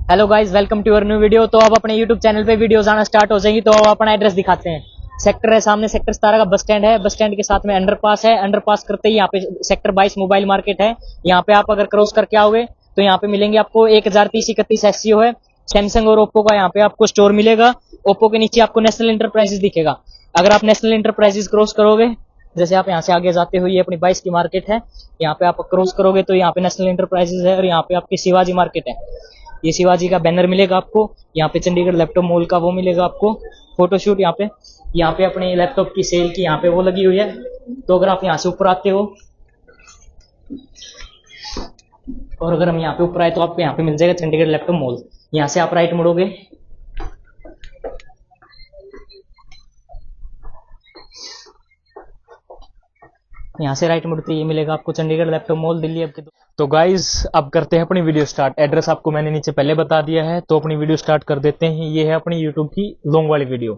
Hello guys, welcome to your new video. तो अब अपने यूट्यूब चैनल पे वीडियोस आना स्टार्ट हो जाएंगी। तो अब अपना एड्रेस दिखाते हैं। सेक्टर है सामने, सेक्टर 17 का बस स्टैंड है। बस स्टैंड के साथ में अंडरपास है। अंडरपास करते ही यहाँ पे सेक्टर 22 मोबाइल मार्केट है। यहाँ पे आप अगर क्रॉस करके आओगे तो यहाँ पे मिलेंगे आपको 1030-31 SCO है। सैमसंग और ओप्पो का यहाँ पे आपको स्टोर मिलेगा। ओप्पो के नीचे आपको नेशनल इंटरप्राइजेस दिखेगा। अगर आप नेशनल इंटरप्राइजेस क्रॉस करोगे, जैसे आप यहाँ से आगे जाते हुए, ये अपनी 22 की मार्केट है, यहाँ पे आप क्रॉस करोगे तो यहाँ पे नेशनल इंटरप्राइजेस है और यहाँ पे आपकी शिवाजी मार्केट है। ये शिवाजी का बैनर मिलेगा आपको। यहाँ पे चंडीगढ़ लैपटॉप मॉल का वो मिलेगा आपको फोटोशूट। यहाँ पे अपने लैपटॉप की सेल की यहाँ पे वो लगी हुई है। तो अगर आप यहाँ से ऊपर आते हो और अगर हम यहाँ पे ऊपर आए तो आपको यहाँ पे मिल जाएगा चंडीगढ़ लैपटॉप मॉल। यहाँ से आप राइट मुड़ोगे, यहाँ से राइट मुड़ते ये मिलेगा आपको चंडीगढ़ लैपटॉप मॉल, दिल्ली। अब तो गाइज अब करते हैं अपनी वीडियो स्टार्ट। एड्रेस आपको मैंने नीचे पहले बता दिया है, तो अपनी वीडियो स्टार्ट कर देते हैं। ये है अपनी यूट्यूब की लॉन्ग वाली वीडियो।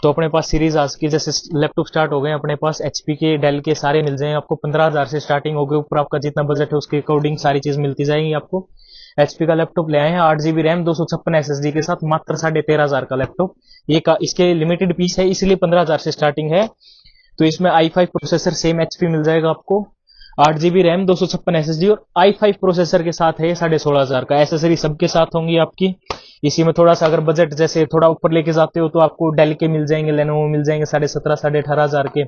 तो अपने पास सीरीज आज की जैसे लैपटॉप स्टार्ट हो गए अपने पास HP के, डेल के सारे मिल जाएंगे आपको। 15,000 से स्टार्टिंग हो गई, ऊपर आपका जितना बजट है उसके अकॉर्डिंग सारी चीज मिलती जाएंगी आपको। HP का लैपटॉप ले आए हैं 8GB रैम 256 SSD के साथ, मात्र 13,500 का लैपटॉप। ये इसके लिमिटेड पीस है इसलिए 15,000 से स्टार्टिंग है। तो इसमें i5 प्रोसेसर सेम HP मिल जाएगा आपको, 8GB रैम 256 SSD और i5 प्रोसेसर के साथ है 16,500 का। एसेसरी सबके साथ होंगी आपकी। इसी में थोड़ा सा अगर बजट जैसे थोड़ा ऊपर लेके जाते हो तो आपको डेल के मिल जाएंगे, लेनोवो मिल जाएंगे 17,500 18,500 के।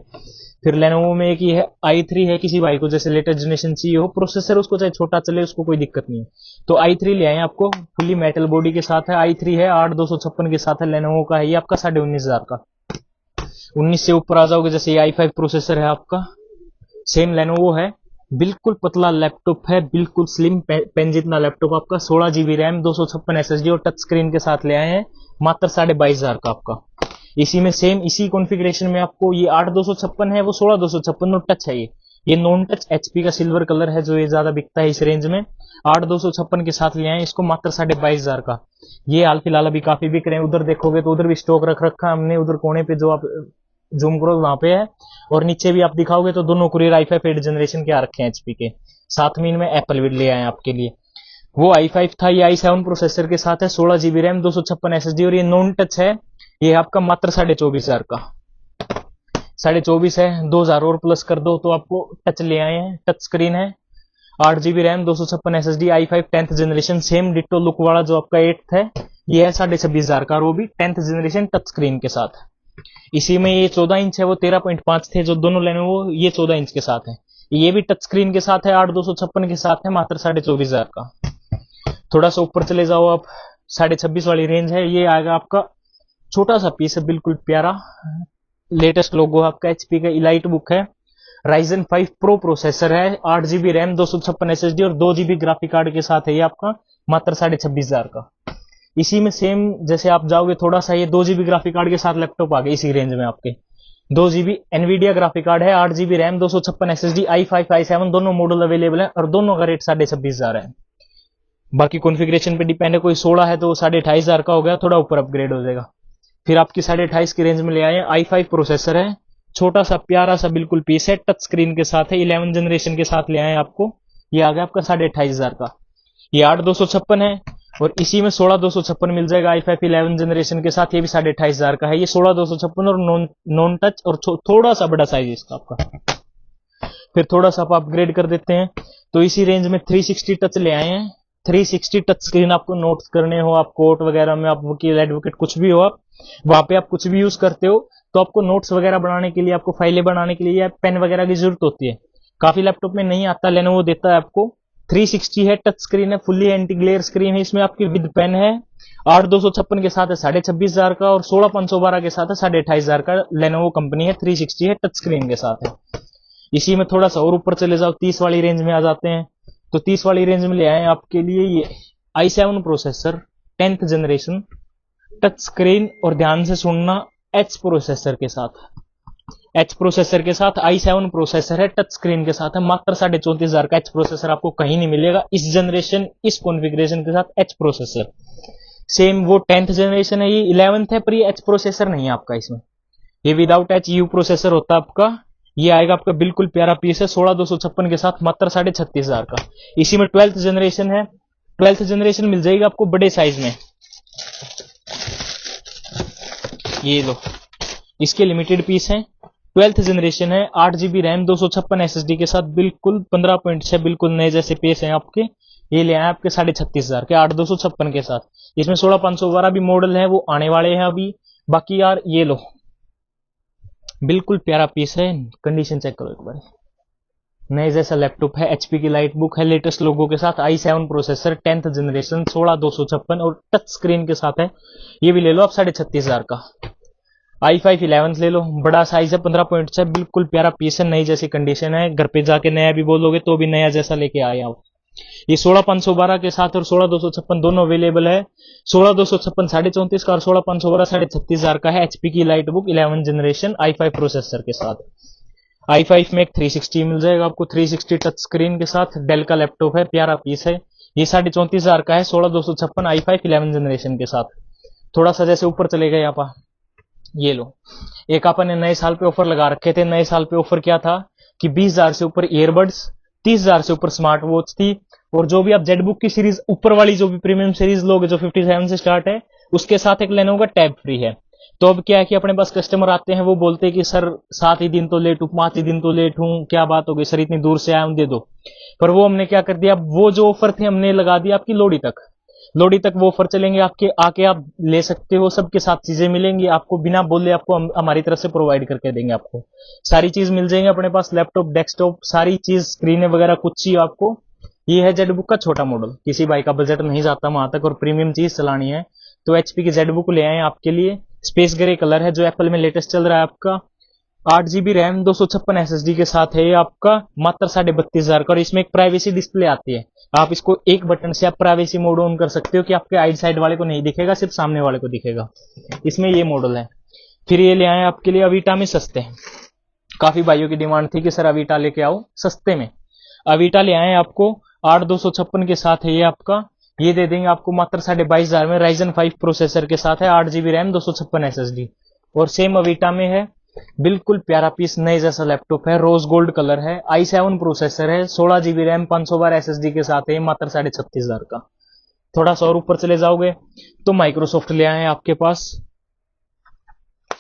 फिर लेनोवो में एक ये है i3 है, किसी भाई को जैसे लेटेस्ट जनरेशन चाहिए हो प्रोसेसर, उसको चाहे छोटा चले उसको कोई दिक्कत नहीं है। तो i3 ले आए आपको, फुली मेटल बॉडी के साथ है। i3 है 8,256 के साथ है। लेनोवो का है ये आपका 19,500 का। 19 से ऊपर आ जाओगे जैसे ये i5 प्रोसेसर है आपका, सेम लेनोवो है। बिल्कुल पतला लैपटॉप है, बिल्कुल स्लिम पेन जितना लैपटॉप आपका। 16GB रैम 256 SSD और टच स्क्रीन के साथ ले आए हैं, मात्र 22,500 का आपका। इसी में सेम इसी कॉन्फ़िगरेशन में आपको ये 8,256 है, वो 16,256 और टच है। ये नॉन टच HP का सिल्वर कलर है जो ये ज्यादा बिकता है इस रेंज में। 8,256 के साथ ले आए इसको, मात्र 22,500 का। ये हाल फिलहाल अभी काफी बिक रहे हैं। उधर देखोगे तो उधर भी स्टॉक रख रखा हमने, उधर कोने पे जो आप जूम करो वहां पे है, और नीचे भी आप दिखाओगे तो दोनों कुरियर i5 8 जनरेशन के आ रखे हैं HP के। साथ में इनमें एप्पल भी ले आए आपके लिए। वो i5 था, ये i7 प्रोसेसर के साथ है, 16GB रैम 256 SSD और ये नॉन टच है। ये आपका मात्र 24,500 का। 24,500 है, 2,000 और प्लस कर दो तो आपको टच ले आए हैं। टच स्क्रीन है, 8GB RAM 256 SSD, i5 10th generation, same ditto look वाला जो आपका 8th है, ये है 26,500 का, वो भी 10th जनरेशन टच स्क्रीन के साथ। इसी में ये 14 इंच है, वो 13.5 थे जो दोनों लेनोवो, ये 14 इंच के साथ है। ये भी टच स्क्रीन के साथ है, 8,256 के साथ है, मात्र 24,500 का। थोड़ा सा ऊपर चले जाओ आप, 26,500 वाली रेंज है। ये आएगा आपका छोटा सा पीस है, बिल्कुल प्यारा, लेटेस्ट लोगो आपका HP का। इलाइट बुक है, Ryzen 5 Pro प्रोसेसर है, 8GB रैम 256 SSD और 2GB ग्राफिक कार्ड के साथ है ये आपका, मात्र 26,500 का। इसी में सेम जैसे आप जाओगे थोड़ा सा, ये 2GB ग्राफिक कार्ड के साथ लैपटॉप आ गए इसी रेंज में आपके। 2GB एनवीडिया ग्राफिक कार्ड है, 8GB RAM 256 SSD, i5 i7 दोनों मॉडल अवेलेबल है और दोनों का रेट 26,500 है। बाकी कॉन्फ़िगरेशन पे डिपेंड है, कोई 16 है तो 28,500 का हो गया, थोड़ा ऊपर अपग्रेड हो जाएगा। फिर आपकी 28,500 की रेंज में ले आए i5 प्रोसेसर है, छोटा सा प्यारा सा बिल्कुल पीस है, टच स्क्रीन के साथ है, 11 जनरेशन के साथ ले आए आपको। ये आ गया आपका 28,500 का। ये 8,256 है और इसी में 16,256 मिल जाएगा i5 11 जनरेशन के साथ, ये भी 28,500 का है। ये 16,256 और नॉन टच और थोड़ा सा बड़ा साइज इसका आपका। फिर थोड़ा सा आप अपग्रेड कर देते हैं तो इसी रेंज में 360 टच ले आए हैं। 360 टच स्क्रीन आपको नोट्स करने हो, आप कोर्ट वगैरह में, आप वकील एडवोकेट कुछ भी हो, आप वहां पे आप कुछ भी यूज करते हो तो आपको नोट्स वगैरह बनाने के लिए, आपको फाइलें बनाने के लिए या पेन वगैरह की जरूरत होती है। काफी लैपटॉप में नहीं आता, लेनोवो देता है आपको। 360 है, टच स्क्रीन है, फुल्ली एंटी ग्लेयर स्क्रीन है, इसमें आपकी विद पेन है। 8,256 के साथ है 26,500 का और 16,512 के साथ है 28,500 का। लेनोवो कंपनी है, 360 है, टच स्क्रीन के साथ है। इसी में थोड़ा सा और ऊपर चले जाओ, 30 वाली रेंज में आ जाते हैं तो 30 वाली रेंज में ले आए आपके लिए ये i7 processor 10th generation, touch screen और ध्यान से सुनना, H प्रोसेसर के साथ। H प्रोसेसर के साथ i7 प्रोसेसर है, टच स्क्रीन के साथ है, मात्र 34,500 का। H प्रोसेसर आपको कहीं नहीं मिलेगा इस जनरेशन, इस कॉन्फ़िगरेशन के साथ। H प्रोसेसर सेम वो 10th जनरेशन है, ये 11th है, पर ये H प्रोसेसर नहीं है आपका इसमें। ये विदाउट H U प्रोसेसर होता है आपका। ये आएगा आपका बिल्कुल प्यारा पीस है 16256 के साथ मात्र 36,500 का। इसी में 12th जनरेशन है, 12th जनरेशन मिल जाएगी आपको बड़े साइज में। ये लो, इसके लिमिटेड पीस है, 12th जनरेशन है, 8GB रैम 256 SSD के साथ, बिल्कुल 15.6 बिल्कुल नए जैसे पीस हैं आपके। ये ले आए आपके 36,500 के 8256 के साथ। इसमें 16512 भी मॉडल है, वो आने वाले हैं अभी। बाकी यार ये लो, बिल्कुल प्यारा पीस है, कंडीशन चेक करो एक बार। नए जैसा लैपटॉप है, एचपी की लाइट बुक है, लेटेस्ट लोगो के साथ, i7 प्रोसेसर 10th जनरेशन 16256 और टच स्क्रीन के साथ है। ये भी ले लो आप 36,500 का। i5 11th ले लो, बड़ा साइज है 15.6, बिल्कुल प्यारा पीस है, नई जैसी कंडीशन है। घर पे जाके नया भी बोलोगे तो भी नया जैसा लेके आए आप। ये 16512 के साथ और 16256 दोनों अवेलेबल है। 16256 34.5 का और 16512 36,500 का है। एचपी की light book 11 generation i5 processor के साथ। i5 में एक 360 मिल जाएगा आपको, 360 टच स्क्रीन के साथ। डेल का लैपटॉप है, प्यारा पीस है। ये 34,500 का है, 16256 i5 11 जनरेशन के साथ। थोड़ा सा जैसे ऊपर चले गए आप, ये लो, एक अपन ने नए साल पे ऑफर लगा रखे थे। नए साल पे ऑफर क्या था कि 20,000 से ऊपर ईयरबड्स, 30,000 से ऊपर स्मार्ट वॉच थी, और जो भी आप जेड बुक की सीरीज ऊपर वाली जो भी प्रीमियम सीरीज लोगे जो 57 से स्टार्ट है, उसके साथ एक लेनोवो का टैब फ्री है। तो अब क्या है कि अपने पास कस्टमर आते हैं, वो बोलते हैं कि सर 7 ही दिन तो लेट हूं, 5 ही दिन तो लेट हूं, क्या बात हो गई सर, इतनी दूर से आया हूं, दे दो। पर वो हमने क्या कर दिया, वो जो ऑफर थे हमने लगा दिया आपकी लोहड़ी तक। लोहड़ी तक वो ऑफर चलेंगे आपके, आके आप ले सकते हो, सबके साथ चीजें मिलेंगी आपको, बिना बोले आपको हमारी तरफ से प्रोवाइड करके देंगे। आपको सारी चीज मिल जाएंगे अपने पास, लैपटॉप, डेस्कटॉप, सारी चीज, स्क्रीन वगैरह कुछ ही आपको। ये है जेड बुक का छोटा मॉडल, किसी भाई का बजट नहीं जाता वहां तक और प्रीमियम चीज चलानी है तो एचपी की जेड बुक ले आए आपके लिए। स्पेस ग्रे कलर है, जो एप्पल में लेटेस्ट चल रहा है आपका। 8GB रैम 256 SSD के साथ है ये आपका, मात्र 32,500 का। और इसमें एक प्राइवेसी डिस्प्ले आती है, आप इसको एक बटन से आप प्राइवेसी मोड ऑन कर सकते हो कि आपके आइड साइड वाले को नहीं दिखेगा, सिर्फ सामने वाले को दिखेगा। इसमें ये मॉडल है। फिर ये ले आए आपके लिए अवीटा में सस्ते। काफी भाइयों की डिमांड थी कि सर अवीटा लेके आओ सस्ते में। अवीटा ले आए आपको, 8256 के साथ है ये आपका। ये दे देंगे आपको मात्र 22,500 में, राइजन 5 प्रोसेसर के साथ है, 8GB रैम 256 SSD। और सेम अवीटा में है, बिल्कुल प्यारा पीस, नए जैसा लैपटॉप है, रोज गोल्ड कलर है, i7 प्रोसेसर है, 16GB रैम 512 SSD के साथ है, मात्र 36,500 का। थोड़ा सा और ऊपर चले जाओगे तो माइक्रोसॉफ्ट ले आए आपके पास,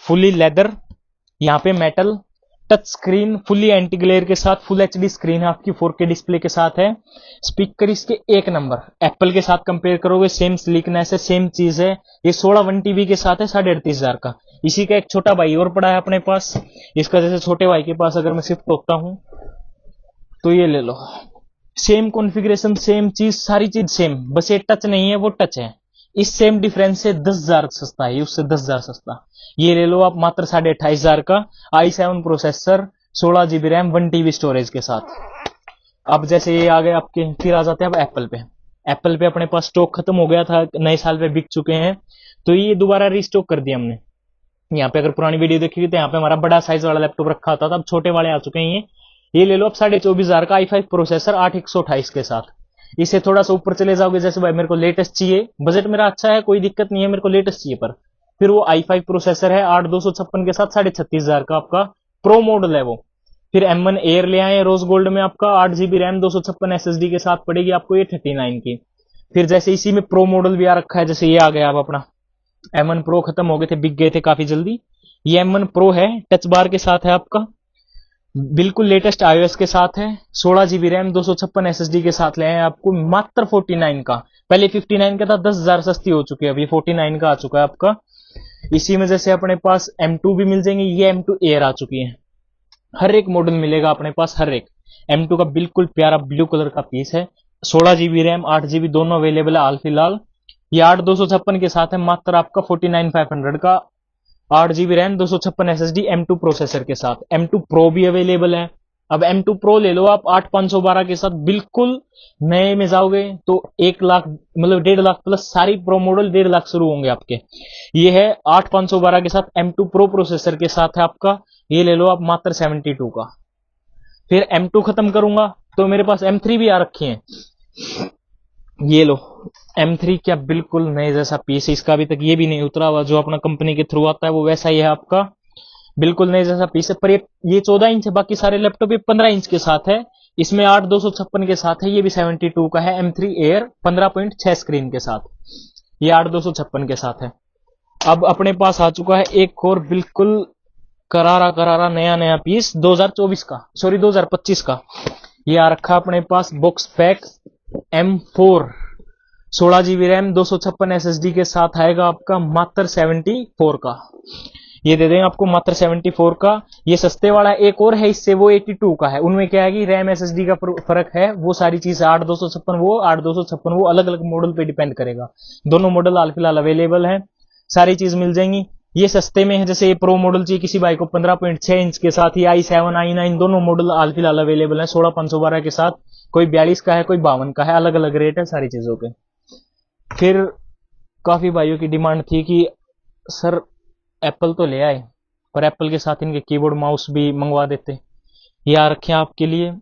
फुली लेदर, यहाँ पे metal, touch screen, fully anti glare के साथ, फुल एचडी स्क्रीन है आपकी, 4K डिस्प्ले के साथ है। स्पीकर इसके एक नंबर, एप्पल के साथ कंपेयर करोगे सेम स्लीकनेस है, सेम चीज है। ये 16 1TB के साथ है, 38,500 का। इसी का एक छोटा भाई और पड़ा है अपने पास, इसका जैसे छोटे भाई के पास अगर मैं शिफ्ट होता हूं तो ये ले लो, सेम कॉन्फ़िगरेशन, सेम चीज, सारी चीज सेम, बस ये टच नहीं है, वो टच है। इस सेम डिफरेंस से 10,000 सस्ता है, उससे 10,000 सस्ता। ये ले लो आप मात्र 28,500 का, i7 processor, 16GB RAM, 1TB storage के साथ। अब जैसे ये आ गए आपके, फिर आ जाते हैं अब एप्पल पे। एप्पल पे अपने पास स्टॉक खत्म हो गया था, नए साल पे बिक चुके हैं, तो ये दोबारा रीस्टॉक कर दिया हमने। यहाँ पे अगर पुरानी वीडियो देखिए तो यहाँ पे हमारा बड़ा साइज वाला लैपटॉप रखा होता था, अब छोटे वाले आ चुके हैं। ये ले लो अब 24,500 का, i5 प्रोसेसर 8128 के साथ। इससे थोड़ा सा ऊपर चले जाओगे, जैसे भाई मेरे को लेटेस्ट चाहिए, बजट मेरा अच्छा है, कोई दिक्कत नहीं है, मेरे को लेटेस्ट चाहिए, पर फिर वो i5 प्रोसेसर है 8256 के साथ, 36,500 का आपका प्रो मॉडल है वो। फिर M1 एयर ले आए रोज गोल्ड में आपका, 8GB रैम 256 SSD के साथ, पड़ेगी आपको ये 39 की। फिर जैसे इसी में प्रो मॉडल भी आ रखा है, जैसे ये आ गया अब अपना M1 प्रो, खत्म हो गए थे, बिक गए थे काफी जल्दी। ये M1 प्रो है, टच बार के साथ है आपका, बिल्कुल लेटेस्ट iOS के साथ है, 16GB रैम 256 SSD के साथ ले आए आपको, मात्र 49 का। पहले 59 का था, 10,000 सस्ती हो चुकी है, अब ये 49 का आ चुका है आपका। इसी में जैसे अपने पास M2 भी मिल जाएंगे, ये M2 एयर आ चुकी है, हर एक मॉडल मिलेगा अपने पास, हर एक। M2 का बिल्कुल प्यारा ब्लू कलर का पीस है, 16GB रैम 8GB दोनों अवेलेबल है हाल फिलहाल। ये 8256 के साथ है, मात्र आपका 49,500 का, 8GB RAM 256 SSD M2 processor के साथ। M2 प्रो भी अवेलेबल है, अब M2 प्रो ले लो आप 8512 के साथ, बिल्कुल नए में जाओगे तो 1 लाख, मतलब 1.5 लाख प्लस, सारी प्रो मॉडल 1.5 लाख शुरू होंगे आपके। ये है 8512 के साथ, M2 प्रो प्रोसेसर के साथ है आपका, ये ले लो आप मात्र 72 का। फिर M2 खत्म करूंगा तो मेरे पास M3 भी आ रखी है, ये लो M3 क्या बिल्कुल नए जैसा पीस है, इसका अभी तक ये भी नहीं उतरा हुआ, जो अपना कंपनी के थ्रू आता है वो वैसा ही है आपका, बिल्कुल नए जैसा पीस है, पर ये 14 इंच है, बाकी सारे लैपटॉप ये 15 इंच के साथ है। इसमें 8256 के साथ है, ये भी 72 का है, M3 Air 15.6 स्क्रीन के साथ, ये 8256 के साथ है। अब अपने पास आ चुका है एक और बिल्कुल करारा करारा नया नया पीस 2024 का, सॉरी 2025 का। ये आ रखा अपने पास box pack M4 16 GB RAM 256 SSD के साथ आएगा आपका मात्र 74 का। ये दे देंगे आपको मात्र 74 का। ये सस्ते वाला एक और है इससे, वो 82 का है। उनमें क्या है कि रैम SSD का फर्क है, वो सारी चीज 8256 वो 8256 वो अलग अलग मॉडल पे डिपेंड करेगा। दोनों मॉडल हाल फिलहाल अवेलेबल है, सारी चीज मिल जाएंगी। ये सस्ते में है, जैसे ये प्रो मॉडल चाहिए किसी भाई को 15.6 इंच के साथ, ये i7 i9 दोनों मॉडल हाल फिलहाल अवेलेबल है 16512 के साथ। कोई 42 का है, कोई 52 का है, अलग अलग रेट है सारी चीजों के। फिर काफी भाइयों की डिमांड थी कि सर एप्पल तो ले आए, पर एप्पल के साथ इनके कीबोर्ड माउस भी मंगवा देते। ये आ रखे हैं आपके लिए।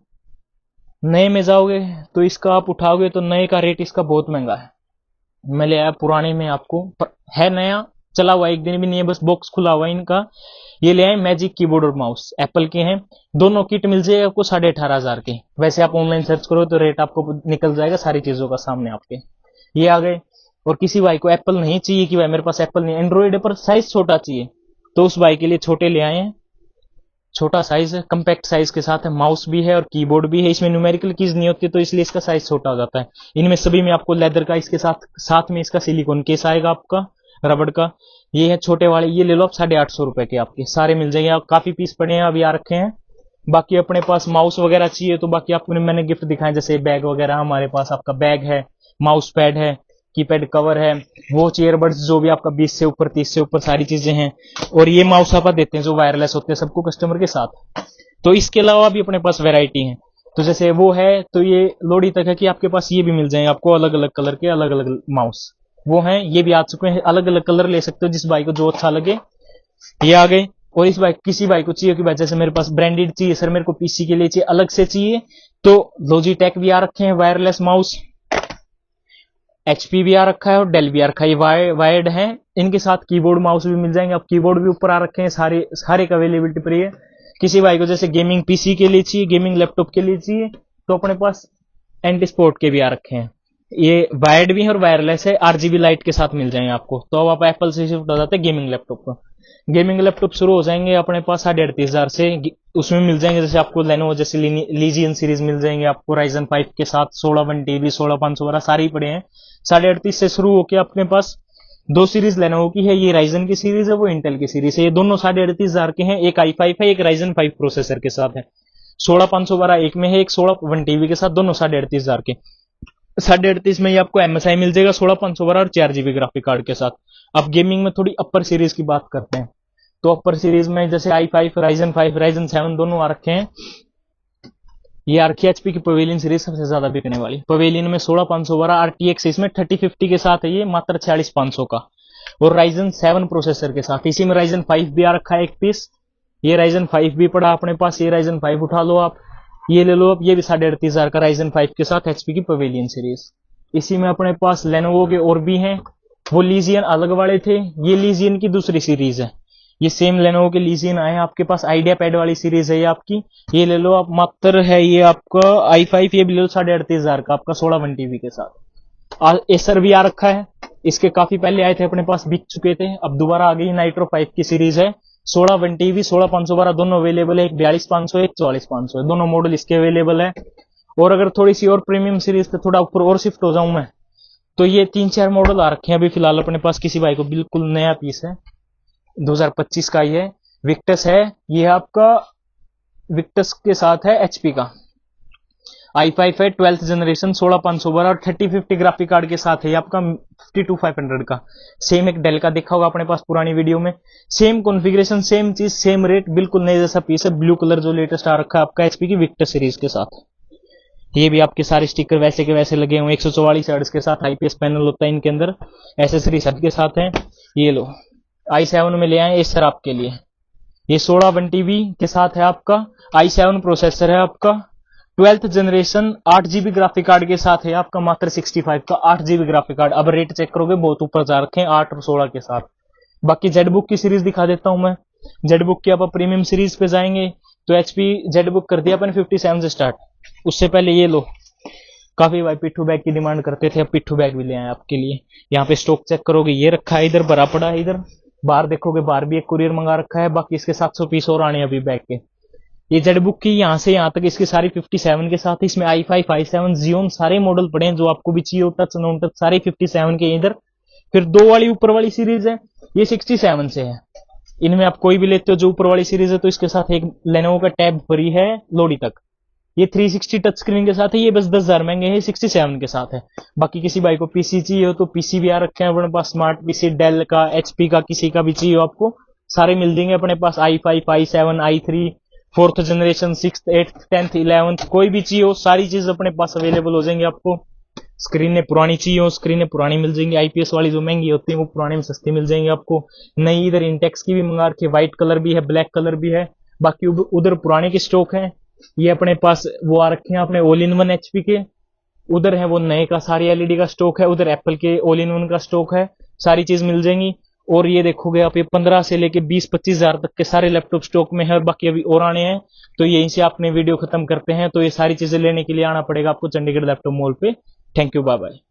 नए में जाओगे तो इसका आप उठाओगे तो नए का रेट इसका बहुत महंगा है। मैं ले आया पुराने में आपको, पर है नया, चला हुआ एक दिन भी नहीं है, बस बॉक्स खुला हुआ इनका। ये ले आए मैजिक कीबोर्ड और माउस, एप्पल के हैं। दोनों किट मिल जाएगा आपको 18,500 के। वैसे आप ऑनलाइन सर्च करो तो रेट आपको निकल जाएगा सारी चीजों का सामने आपके। ये आ गए। और किसी भाई को एप्पल नहीं चाहिए कि भाई मेरे पास एप्पल नहीं, एंड्रॉइड है पर साइज छोटा चाहिए, तो उस भाई के लिए छोटे ले आए हैं। छोटा साइज है, कंपैक्ट साइज के साथ है, माउस भी है और कीबोर्ड भी है। इसमें न्यूमेरिकल कीज नहीं होती तो इसलिए इसका साइज छोटा हो जाता है। इनमें सभी में आपको लेदर का, इसके साथ में इसका सिलिकॉन केस आएगा आपका रबड़ का। ये है छोटे वाले, ये ले लो आप 850 रुपए के, आपके सारे मिल जाएंगे। आप काफी पीस पड़े हैं अभी आ रखे हैं। बाकी अपने पास माउस वगैरह चाहिए तो बाकी आपको मैंने गिफ्ट दिखाए, जैसे बैग वगैरह हमारे पास आपका बैग है, माउस पैड है, कीपैड कवर है, वो ईयरबड्स जो भी आपका 20 से ऊपर 30 से ऊपर सारी चीजें हैं। और ये माउस आप देते हैं जो वायरलेस होते हैं सबको कस्टमर के साथ। तो इसके अलावा भी अपने पास वैरायटी है, तो जैसे वो है तो ये लोडी तक है कि आपके पास ये भी मिल जाएंगे आपको अलग अलग कलर के अलग अलग माउस, वो हैं ये भी आ चुके हैं। अलग अलग कलर ले सकते हो जिस भाई को जो अच्छा लगे, ये आ गए। और इस भाई किसी भाई को चाहिए कि भाई जैसे मेरे पास ब्रांडेड चाहिए सर, मेरे को पीसी के लिए चाहिए अलग से चाहिए, तो लॉजिटेक भी आ रखे हैं वायरलेस माउस, HP भी आ रखा है और डेल भी आ रखा है। ये वायर्ड है, इनके साथ कीबोर्ड माउस भी मिल जाएंगे। अब कीबोर्ड भी ऊपर आ रखे हैं, सारे का अवेलेबिलिटी पर है। किसी भाई को जैसे गेमिंग पीसी के लिए चाहिए, गेमिंग लैपटॉप के लिए चाहिए, तो अपने पास एंटी स्पोर्ट के भी आ रखे हैं। ये वायर्ड भी है और वायरलेस है, RGB लाइट के साथ मिल जाएंगे आपको। तो अब आप एप्पल से शिफ्ट हो जाते हैं गेमिंग लैपटॉप पर। गेमिंग लैपटॉप शुरू हो जाएंगे अपने पास 38,500 से। उसमें मिल जाएंगे जैसे आपको लेनोवो जैसे लीजियन सीरीज मिल जाएंगे आपको Ryzen 5 के साथ, 16 1TB 16512 सारे ही पड़े हैं। 38,500 से शुरू होकर अपने पास दो सीरीज लेनोवो की है, ये Ryzen की सीरीज है, वो इंटेल की सीरीज है। ये दोनों 38,500 के हैं, एक i5 है, एक Ryzen 5 प्रोसेसर के साथ है। 16512 एक में है, एक 16 1TB के साथ, दोनों 38,500 के। 38,500 में ये आपको MSI मिल जाएगा 16512 और 4GB ग्राफिक कार्ड के साथ। अब गेमिंग में थोड़ी अपर सीरीज की बात करते हैं, तो अपर सीरीज में जैसे i5 Ryzen 5 Ryzen 7 दोनों आ रखे हैं। ये आ रखी है HP की पवेलियन सीरीज, सबसे ज्यादा बिकने वाली पवेलियन में 16512 RTX इसमें 3050 के साथ है, ये मात्र 46,500 का। और Ryzen 7 प्रोसेसर के साथ, इसी में Ryzen 5 भी आ रखा है एक पीस। ये Ryzen 5 भी पड़ा अपने पास, ये Ryzen 5 उठा लो आप, ये ले लो आप, ये भी 38,500 का Ryzen 5 के साथ HP की पवेलियन सीरीज। इसी में अपने पास लेनोवो के और भी हैं, वो लीजियन अलग वाले थे, ये लीजियन की दूसरी सीरीज है। ये सेम लेनोवो के लीजियन आए हैं आपके पास, आइडिया पैड वाली सीरीज है ये आपकी। ये ले लो आप, मात्र है ये आपका i5, ये भी ले लो 38,500 का आपका 16 1TB के साथ। एसर भी आ रखा है, इसके काफी पहले आए थे अपने पास, बिक चुके थे, अब दोबारा आ गई नाइट्रो 5 की सीरीज है। 16 1TB 16512 दोनों अवेलेबल है, एक 42,500 एक 44,500 दोनों मॉडल इसके अवेलेबल है। और अगर थोड़ी सी और प्रीमियम सीरीज पे थोड़ा ऊपर और शिफ्ट हो जाऊं मैं, तो ये 3-4 मॉडल आ रखे हैं अभी फिलहाल अपने पास। किसी भाई को बिल्कुल नया पीस है, 2025 का ये विक्टस है, ये आपका विक्टस के साथ है HP का। i5 है 12th जनरेशन 16512 और 3050 ग्राफिक कार्ड के साथ है, ये आपका 52500 का। सेम एक डेल का देखा होगा अपने पास पुरानी वीडियो में, सेम कॉन्फ़िगरेशन, सेम चीज, सेम रेट, बिल्कुल नए जैसा पीस है। ब्लू कलर जो लेटेस्ट आ रखा है आपका HP की विक्टस सीरीज के साथ। ये भी आपके सारे स्टिकर वैसे के वैसे लगे हुए, 144 हर्ट्ज के साथ IPS पैनल होता है इनके अंदर, एसेसरी सबके साथ है। ये लो i7 में ले आए सर आपके लिए, ये 16 1TB के साथ है आपका, i7 प्रोसेसर है आपका, 12th generation 8GB graphic card के साथ है आपका, मात्र 65 का 8GB ग्राफिक कार्ड। अब रेट चेक करोगे बहुत ऊपर जा रखे हैं 8 और 16 के साथ। बाकी जेडबुक की सीरीज दिखा देता हूं मैं, जेड बुक की आप प्रीमियम सीरीज पे जाएंगे तो एचपी जेड बुक कर दिया अपन 57 से स्टार्ट। उससे पहले ये लो, काफी भाई पिट्ठू बैग की डिमांड करते थे, अब पिट्ठू बैग भी ले आए आपके लिए। यहाँ पे स्टॉक चेक करोगे, ये रखा है इधर, भरा पड़ा है इधर। बाहर देखोगे, बाहर भी एक कुरियर मंगा रखा है, बाकी इसके 700 पीस और आने अभी बैग के। ये जेड बुक की यहाँ से यहाँ तक इसकी सारी 57 के साथ, इसमें i5 i7 जियोन सारे मॉडल पड़े हैं जो आपको भी चाहिए, टच नॉन टच सारे 57 के इधर। फिर दो वाली ऊपर वाली सीरीज है, ये 67 से है। इनमें आप कोई भी लेते हो जो ऊपर वाली सीरीज है तो इसके साथ एक लेनोवो का टैब फ्री है लोडी तक। ये 360 टच स्क्रीन के साथ है, ये बस 10,000 महंगे है, 67 के साथ है। बाकी किसी भाई को पीसी चाहिए हो तो पीसी भी आ रखे हैं अपने पास, स्मार्ट पीसी डेल का, एचपी का, किसी का भी चाहिए हो आपको सारे मिल जाएंगे अपने पास। i5 i7 i3 4th generation 6th 8th 10th 11th कोई भी चाहिए हो सारी चीज अपने पास अवेलेबल हो जाएंगे आपको। स्क्रीनें पुरानी चाहिए हो, स्क्रीनें पुरानी मिल जाएंगी, आईपीएस वाली जो महंगी होती है वो पुराने में सस्ती मिल जाएंगी आपको। नई इधर इंटेक्स की भी मंगा रखी है, व्हाइट कलर भी है, ब्लैक कलर भी है। बाकी उधर पुराने की स्टॉक है। ये अपने पास वो आ रखे हैं अपने ऑल इन वन एचपी के, उधर है वो नए का सारी एलईडी का स्टॉक है, उधर एप्पल के ऑल इन वन का स्टॉक है, सारी चीज मिल जाएंगी। और ये देखोगे आप, ये 15 से लेके 20-25 हजार तक के सारे लैपटॉप स्टॉक में है, और बाकी अभी और आने हैं। तो यहीं से आपने वीडियो खत्म करते हैं। तो ये सारी चीजें लेने के लिए आना पड़ेगा आपको चंडीगढ़ लैपटॉप मॉल पे। Thank you, bye bye.